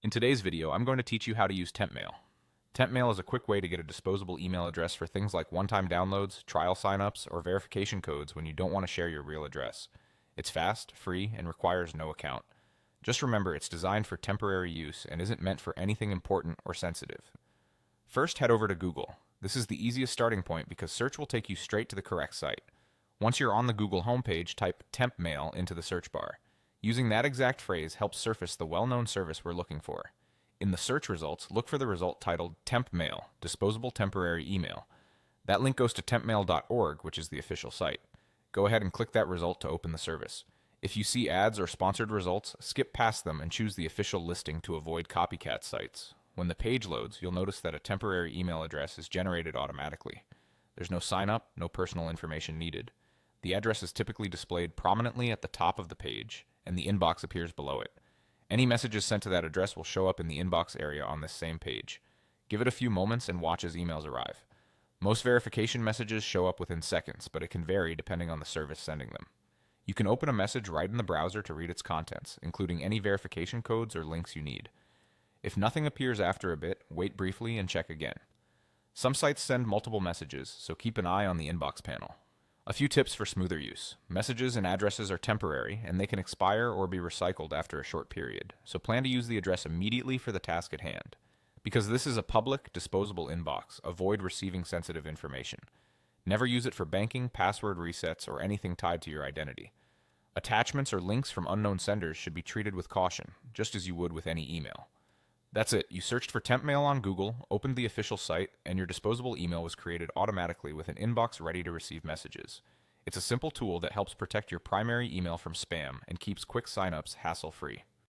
In today's video, I'm going to teach you how to use TempMail. TempMail is a quick way to get a disposable email address for things like one-time downloads, trial signups, or verification codes when you don't want to share your real address. It's fast, free, and requires no account. Just remember it's designed for temporary use and isn't meant for anything important or sensitive. First, head over to Google. This is the easiest starting point because search will take you straight to the correct site. Once you're on the Google homepage, type TempMail into the search bar. Using that exact phrase helps surface the well-known service we're looking for. In the search results, look for the result titled TempMail, Disposable Temporary Email. That link goes to tempmail.org, which is the official site. Go ahead and click that result to open the service. If you see ads or sponsored results, skip past them and choose the official listing to avoid copycat sites. When the page loads, you'll notice that a temporary email address is generated automatically. There's no sign up, no personal information needed. The address is typically displayed prominently at the top of the page, and the inbox appears below it. Any messages sent to that address will show up in the inbox area on this same page. Give it a few moments and watch as emails arrive. Most verification messages show up within seconds, but it can vary depending on the service sending them. You can open a message right in the browser to read its contents, including any verification codes or links you need. If nothing appears after a bit, wait briefly and check again. Some sites send multiple messages, so keep an eye on the inbox panel. A few tips for smoother use. Messages and addresses are temporary, and they can expire or be recycled after a short period, so plan to use the address immediately for the task at hand. Because this is a public, disposable inbox, avoid receiving sensitive information. Never use it for banking, password resets, or anything tied to your identity. Attachments or links from unknown senders should be treated with caution, just as you would with any email. That's it. You searched for TempMail on Google, opened the official site, and your disposable email was created automatically with an inbox ready to receive messages. It's a simple tool that helps protect your primary email from spam and keeps quick signups hassle-free.